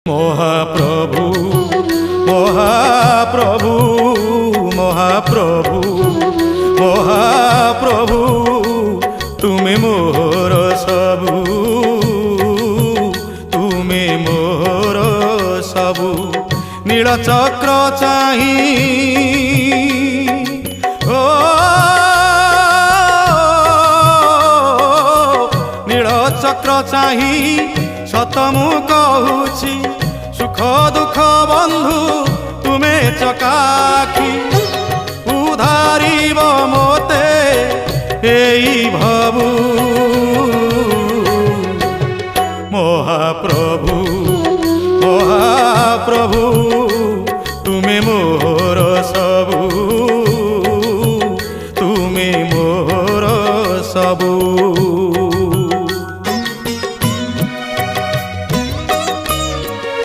महाप्रभु महाप्रभु महाप्रभु महाप्रभु तुमे मोर सबु तुमे मोर सबु नीलचक्र चाही ओ नीलचक्र चाही सतमु कहूची सुख दुख बंधु तुमे चकाखी उधारिब मोते एई भबु महाप्रभु महाप्रभु